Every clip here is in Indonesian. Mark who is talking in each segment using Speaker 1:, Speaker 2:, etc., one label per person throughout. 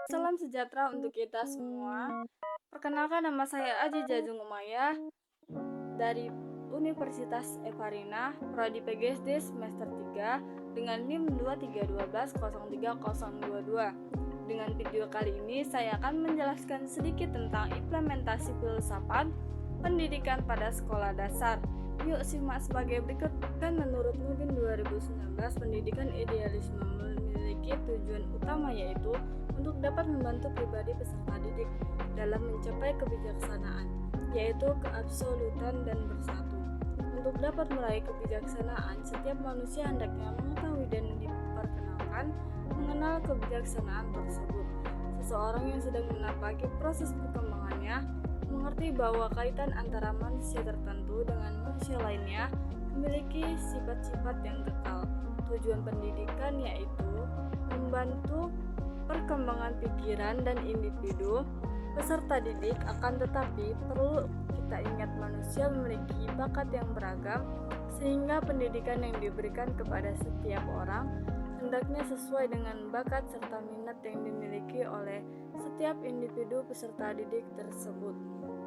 Speaker 1: Salam sejahtera untuk kita semua. Perkenalkan, nama saya Aji Jajung Umaya dari Universitas Evarina, Prodi PGSD semester 3 dengan NIM 2312030022. Dengan video kali ini saya akan menjelaskan sedikit tentang implementasi filsafat pendidikan pada sekolah dasar. Yuk simak sebagai berikut. Kan menurut Nurdin 2019, pendidikan idealisme memiliki tujuan utama, yaitu untuk dapat membantu pribadi peserta didik dalam mencapai kebijaksanaan, yaitu keabsolutan dan bersatu. Untuk dapat meraih kebijaksanaan, setiap manusia hendaknya mengetahui dan diperkenalkan mengenal kebijaksanaan tersebut. Seseorang yang sedang menapaki proses perkembangannya mengerti bahwa kaitan antara manusia tertentu dengan manusia lainnya memiliki sifat-sifat yang kekal. Tujuan pendidikan yaitu membantu perkembangan pikiran dan individu peserta didik, akan tetapi perlu kita ingat manusia memiliki bakat yang beragam, sehingga pendidikan yang diberikan kepada setiap orang hendaknya sesuai dengan bakat serta minat yang dimiliki oleh setiap individu peserta didik tersebut.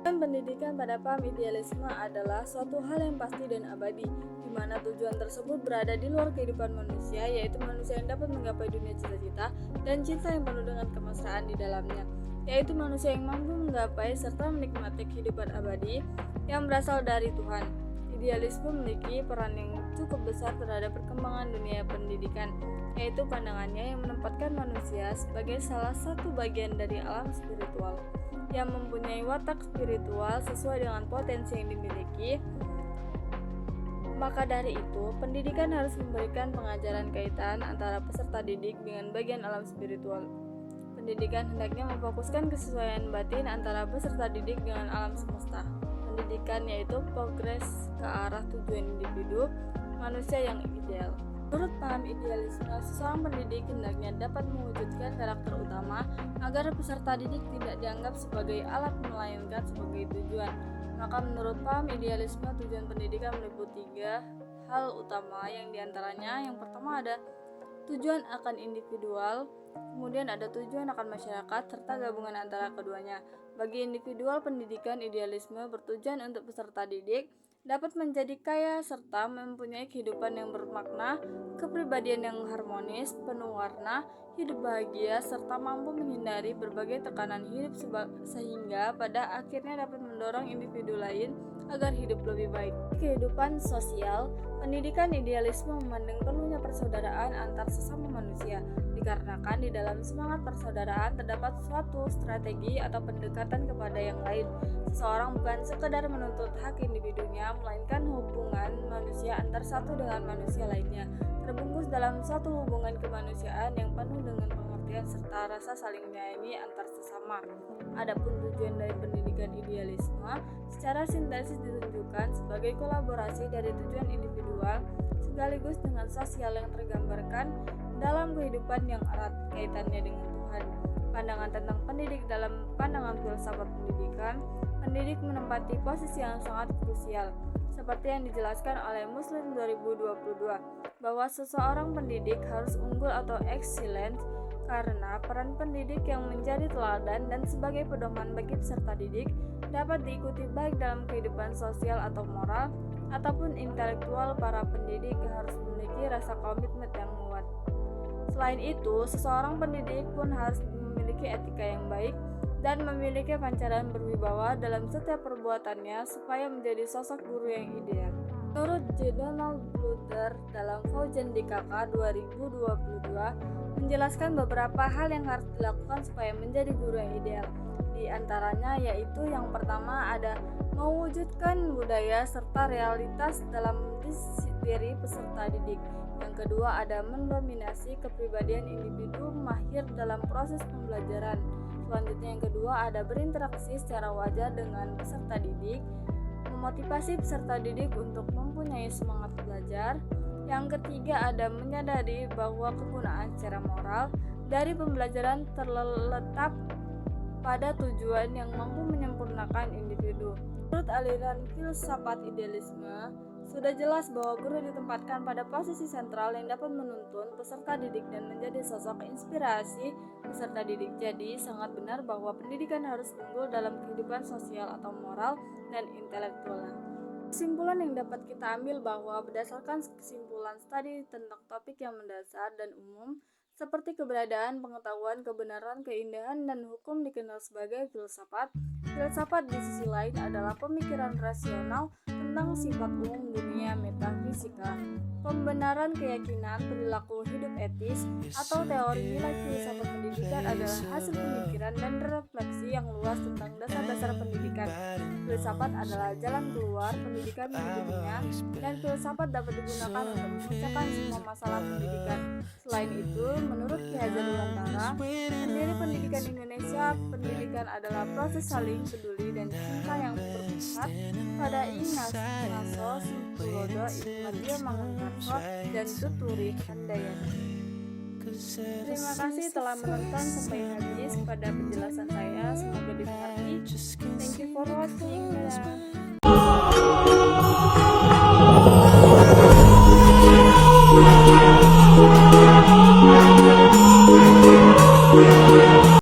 Speaker 1: Dan pendidikan pada paham idealisme adalah suatu hal yang pasti dan abadi, di mana tujuan tersebut berada di luar kehidupan manusia, yaitu manusia yang dapat menggapai dunia cita-cita dan cinta yang penuh dengan kemesraan di dalamnya, yaitu manusia yang mampu menggapai serta menikmati kehidupan abadi yang berasal dari Tuhan. Idealisme memiliki peran yang cukup besar terhadap perkembangan dunia pendidikan, yaitu pandangannya yang menempatkan manusia sebagai salah satu bagian dari alam spiritual yang mempunyai watak spiritual sesuai dengan potensi yang dimiliki. Maka dari itu, pendidikan harus memberikan pengajaran kaitan antara peserta didik dengan bagian alam spiritual. Pendidikan hendaknya memfokuskan kesesuaian batin antara peserta didik dengan alam semesta. Pendidikan yaitu progres ke arah tujuan individu manusia yang ideal. Menurut paham idealisme, seseorang pendidik hendaknya dapat mewujudkan karakter utama agar peserta didik tidak dianggap sebagai alat melainkan sebagai tujuan. Maka menurut paham idealisme, tujuan pendidikan meliputi 3 hal utama, yang diantaranya yang pertama ada tujuan akan individual, kemudian ada tujuan akan masyarakat, serta gabungan antara keduanya. Bagi individual, pendidikan idealisme bertujuan untuk peserta didik dapat menjadi kaya serta mempunyai kehidupan yang bermakna, kepribadian yang harmonis, penuh warna, hidup bahagia, serta mampu menghindari berbagai tekanan hidup sehingga pada akhirnya dapat mendorong individu lain agar hidup lebih baik. Kehidupan sosial, pendidikan idealisme memandang perlunya persaudaraan antar sesama manusia, dikarenakan di dalam semangat persaudaraan terdapat suatu strategi atau pendekatan kepada yang lain. Seseorang bukan sekedar menuntut hak individunya, melainkan hubungan manusia antar satu dengan manusia lainnya, terbungkus dalam suatu hubungan kemanusiaan yang penuh dengan pengertian serta rasa saling menyayangi antar sesama. Adapun tujuan dari pendidikan idealisme secara sintesis ditunjukkan sebagai kolaborasi dari tujuan individual sekaligus dengan sosial yang tergambarkan dalam kehidupan yang erat kaitannya dengan Tuhan. Pandangan tentang pendidik dalam pandangan filsafat pendidikan, pendidik menempati posisi yang sangat krusial, seperti yang dijelaskan oleh Muslim 2022, bahwa seseorang pendidik harus unggul atau excellent karena peran pendidik yang menjadi teladan dan sebagai pedoman bagi peserta didik dapat diikuti baik dalam kehidupan sosial atau moral ataupun intelektual. Para pendidik harus memiliki rasa komitmen yang kuat. Selain itu, seseorang pendidik pun harus memiliki etika yang baik dan memiliki pancaran berwibawa dalam setiap perbuatannya supaya menjadi sosok guru yang ideal. Menurut J. Donald Butler dalam Faujen DKK 2022 menjelaskan beberapa hal yang harus dilakukan supaya menjadi guru yang ideal. Di antaranya yaitu yang pertama ada mewujudkan budaya serta realitas dalam diri peserta didik. Yang kedua ada mendominasi kepribadian individu mahir dalam proses pembelajaran. Selanjutnya yang kedua ada berinteraksi secara wajar dengan peserta didik, memotivasi peserta didik untuk mempunyai semangat belajar. Yang ketiga ada menyadari bahwa kegunaan secara moral dari pembelajaran terletak pada tujuan yang mampu menyempurnakan individu. Menurut aliran filsafat idealisme, Sudah jelas bahwa guru ditempatkan pada posisi sentral yang dapat menuntun peserta didik dan menjadi sosok inspirasi peserta didik. Jadi, sangat benar bahwa pendidikan harus unggul dalam kehidupan sosial atau moral dan intelektual. Kesimpulan yang dapat kita ambil bahwa berdasarkan kesimpulan studi tentang topik yang mendasar dan umum, seperti keberadaan, pengetahuan, kebenaran, keindahan, dan hukum dikenal sebagai filsafat. Filsafat di sisi lain adalah pemikiran rasional tentang sifat umum dunia metafisika, pembenaran keyakinan, perilaku hidup etis, atau teori nilai. Filsafat pendidikan adalah hasil pemikiran dan refleksi yang luas tentang dasar-dasar pendidikan. Filsafat adalah jalan keluar pendidikan menjadinya, dan filsafat dapat digunakan untuk memecahkan semua masalah pendidikan. Selain itu, menurut Ki Hajar Dewantara, pendiri pendidikan Indonesia, pendidikan adalah proses saling peduli dan cinta yang berpusat pada Ignacio Tulodo, Ibnu Madia Mangunkarso, dan Tuturi Handayani. Terima kasih telah menonton sampai habis pada penjelasan saya, semoga dimengerti. Thank you for watching.